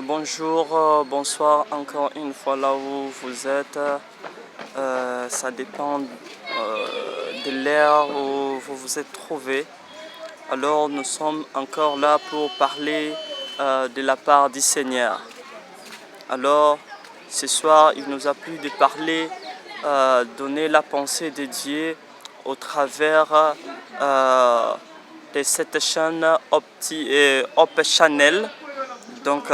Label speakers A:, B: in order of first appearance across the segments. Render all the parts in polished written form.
A: Bonjour, bonsoir encore une fois là où vous êtes. Ça dépend de l'ère où vous vous êtes trouvé. Alors nous sommes encore là pour parler de la part du Seigneur. Alors ce soir il nous a plu de parler, donner la pensée de Dieu au travers de cette chaîne Hope Channel. Donc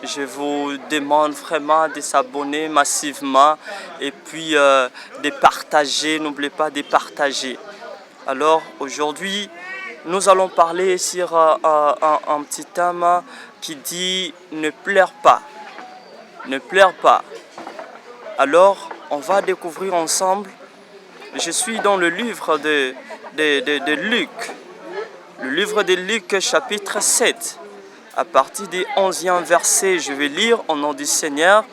A: je vous demande vraiment de s'abonner massivement et puis de partager, n'oubliez pas de partager. Alors aujourd'hui, nous allons parler sur un petit thème qui dit « Ne pleure pas ». Ne pleure pas. Alors, on va découvrir ensemble. Je suis dans le livre de Luc. Le livre de Luc, chapitre 7. À partir du 11e verset, je vais lire au nom du Seigneur.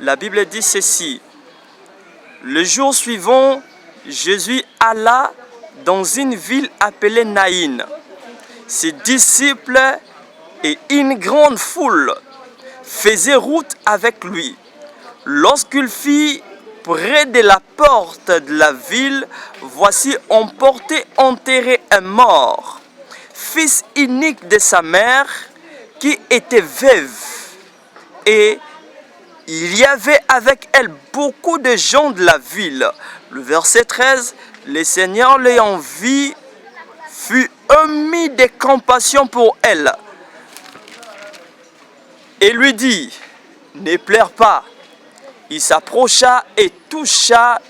A: La Bible dit ceci. Le jour suivant, Jésus alla dans une ville appelée Naïn. Ses disciples et une grande foule faisaient route avec lui. Lorsqu'il fit près de la porte de la ville, voici on portait enterré un mort, fils unique de sa mère, qui était veuve, et il y avait avec elle beaucoup de gens de la ville. Le verset 13, le Seigneur l'ayant vue fut ému de compassion pour elle et lui dit, ne pleure pas. Il s'approcha et toucha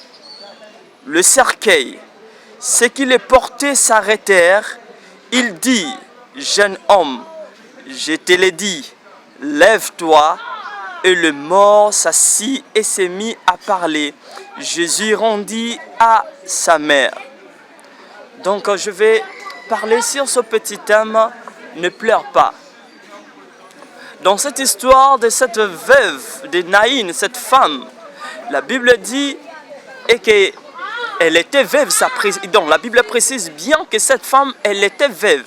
A: le cercueil. Ceux qui le portaient s'arrêtèrent. Il dit, jeune homme, je te l'ai dit, lève-toi. Et le mort s'assit et s'est mis à parler. Jésus rendit à sa mère. Donc je vais parler sur ce petit thème, ne pleure pas. Dans cette histoire de cette veuve de Naïn, cette femme, la Bible dit qu'elle était veuve. Donc la Bible précise bien que cette femme, elle était veuve.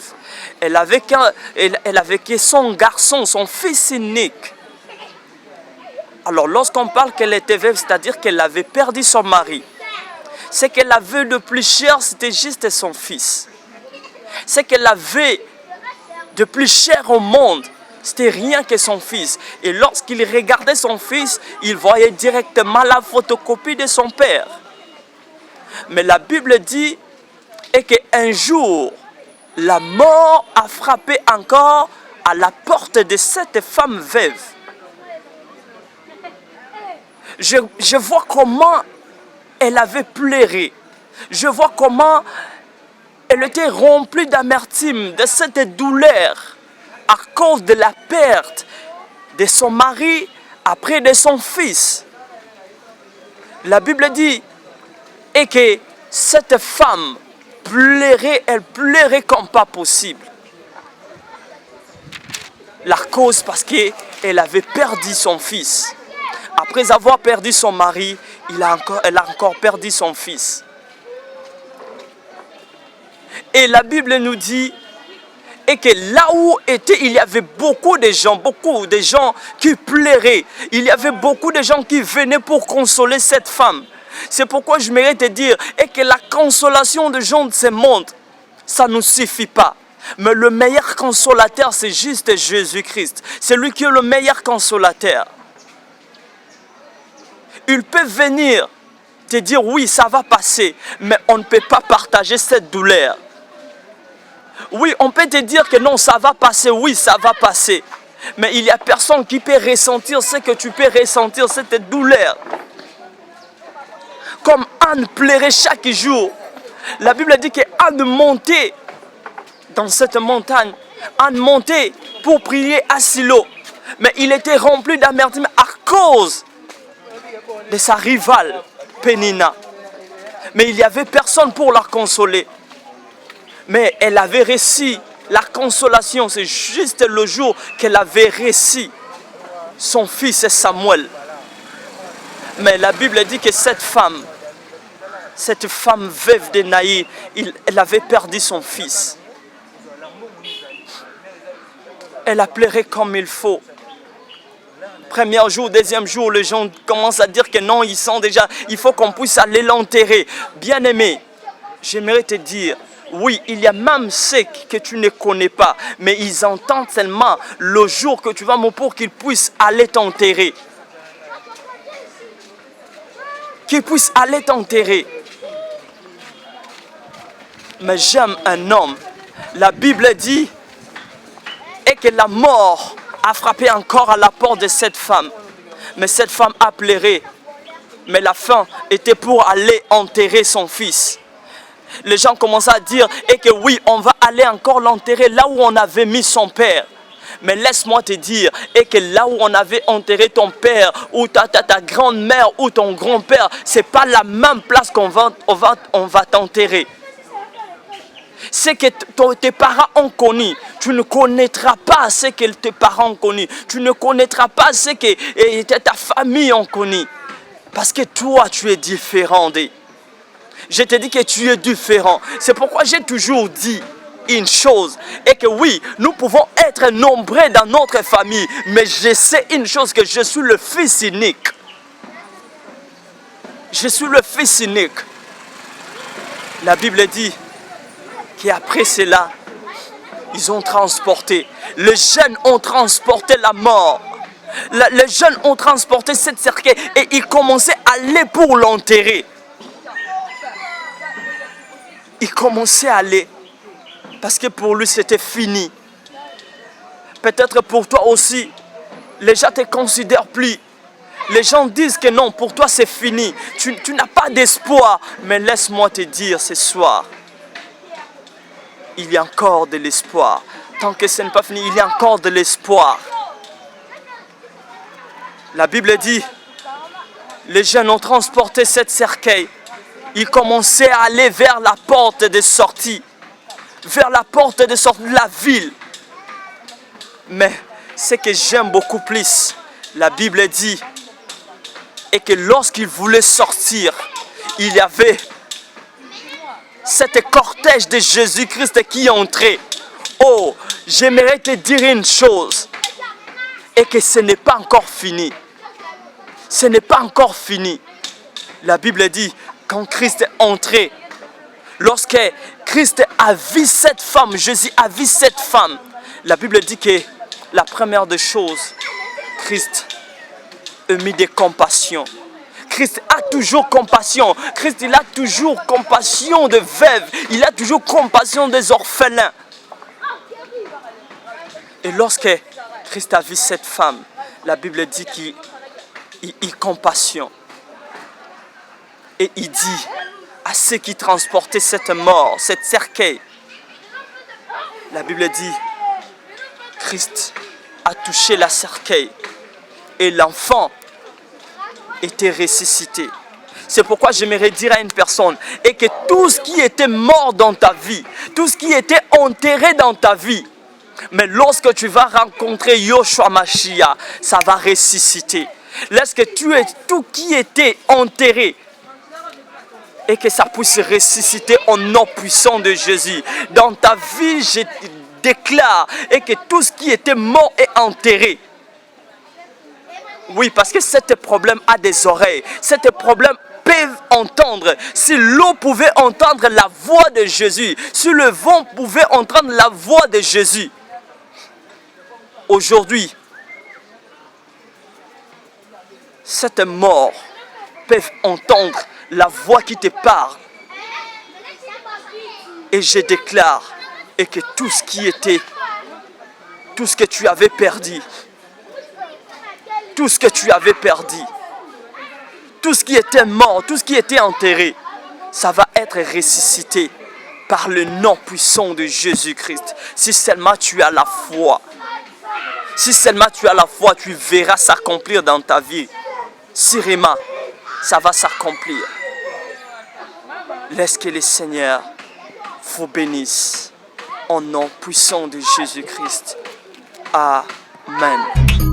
A: Elle avait que son garçon, son fils unique. Alors lorsqu'on parle qu'elle était veuve, c'est-à-dire qu'elle avait perdu son mari. Ce qu'elle avait de plus cher, c'était juste son fils. Ce qu'elle avait de plus cher au monde, c'était rien que son fils. Et lorsqu'il regardait son fils, il voyait directement la photocopie de son père. Mais la Bible dit qu'un jour, la mort a frappé encore à la porte de cette femme veuve. Je vois comment elle avait pleuré. Je vois comment elle était remplie d'amertume, de cette douleur à cause de la perte de son mari après de son fils. La Bible dit que cette femme pleurait, elle pleurait comme pas possible. La cause parce qu'elle avait perdu son fils. Après avoir perdu son mari, elle a encore perdu son fils. Et la Bible nous dit que là où il y avait beaucoup de gens qui pleuraient. Il y avait beaucoup de gens qui venaient pour consoler cette femme. C'est pourquoi je mérite te dire que la consolation des gens de ce monde, ça ne nous suffit pas. Mais le meilleur consolateur, c'est juste Jésus-Christ. C'est lui qui est le meilleur consolateur. Ils peuvent venir te dire oui, ça va passer, mais on ne peut pas partager cette douleur. Oui, on peut te dire que non, ça va passer, oui, ça va passer. Mais il n'y a personne qui peut ressentir ce que tu peux ressentir, cette douleur. Comme Anne pleurait chaque jour. La Bible dit qu'Anne montait dans cette montagne. Anne montait pour prier à Silo. Mais il était rempli d'amertume à cause de sa rivale, Pénina. Mais il n'y avait personne pour la consoler. Mais elle avait reçu la consolation. C'est juste le jour qu'elle avait reçu son fils Samuel. Mais la Bible dit que cette femme, cette femme veuve de Naïr, elle avait perdu son fils. Elle a pleuré comme il faut. Premier jour, deuxième jour, les gens commencent à dire que non, ils sont déjà, il faut qu'on puisse aller l'enterrer. Bien-aimé, j'aimerais te dire, oui, il y a même ceux que tu ne connais pas, mais ils entendent seulement le jour que tu vas mourir pour qu'ils puissent aller t'enterrer. Qu'ils puissent aller t'enterrer. Mais j'aime un homme. La Bible dit et que la mort a frappé encore à la porte de cette femme. Mais cette femme a pleuré. Mais la fin était pour aller enterrer son fils. Les gens commençaient à dire et que oui, on va aller encore l'enterrer là où on avait mis son père. Mais laisse-moi te dire et que là où on avait enterré ton père ou ta grand-mère ou ton grand-père, ce n'est pas la même place qu'on va t'enterrer. Ce que tes parents ont connu, tu ne connaîtras pas ce que tes parents ont connu. Tu ne connaîtras pas ce que ta famille a connu. Parce que toi, tu es différent. Je te dis que tu es différent. C'est pourquoi j'ai toujours dit une chose. Et que oui, nous pouvons être nombreux dans notre famille. Mais je sais une chose, que je suis le fils unique. Je suis le fils unique. La Bible dit qu'après cela, ils ont transporté. Les jeunes ont transporté la mort. Les jeunes ont transporté cette cercueil et ils commençaient à aller pour l'enterrer. Ils commençaient à aller parce que pour lui c'était fini. Peut-être pour toi aussi, les gens ne te considèrent plus. Les gens disent que non, pour toi c'est fini. Tu n'as pas d'espoir. Mais laisse-moi te dire ce soir, il y a encore de l'espoir. Tant que ce n'est pas fini, il y a encore de l'espoir. La Bible dit, les jeunes ont transporté cette cercueil. Ils commençaient à aller vers la porte de sortie. Vers la porte de sortie de la ville. Mais ce que j'aime beaucoup plus, la Bible dit, est que lorsqu'ils voulaient sortir, il y avait cet cortège de Jésus-Christ qui entrait. Oh, j'aimerais te dire une chose, et que ce n'est pas encore fini. Ce n'est pas encore fini. La Bible dit, quand Christ est entré, lorsque Christ a vu cette femme, Jésus a vu cette femme, la Bible dit que la première des choses, Christ a mis de compassion. Christ a toujours compassion. Christ, il a toujours compassion des veuves. Il a toujours compassion des orphelins. Et lorsque Christ a vu cette femme, la Bible dit qu'il compassion. Et il dit à ceux qui transportaient cette mort, cette cercueil, la Bible dit, Christ a touché la cercueil et l'enfant était ressuscité. C'est pourquoi j'aimerais dire à une personne, et que tout ce qui était mort dans ta vie, tout ce qui était enterré dans ta vie, mais lorsque tu vas rencontrer Yoshua Mashiach, ça va ressusciter. Lorsque tu es tout qui était enterré, et que ça puisse ressusciter au nom puissant de Jésus. Dans ta vie, je déclare, et que tout ce qui était mort est enterré. Oui, parce que cet problème a des oreilles. Cet problème peut entendre. Si l'eau pouvait entendre la voix de Jésus, si le vent pouvait entendre la voix de Jésus, aujourd'hui, cette mort peut entendre la voix qui te parle. Et je déclare, et que tout ce qui était, tout ce que tu avais perdu, tout ce que tu avais perdu, tout ce qui était mort, tout ce qui était enterré, ça va être ressuscité par le nom puissant de Jésus-Christ. Si seulement tu as la foi, si seulement tu as la foi, tu verras s'accomplir dans ta vie. Sûrement, ça va s'accomplir. Laisse que le Seigneur vous bénisse au nom puissant de Jésus-Christ. Amen.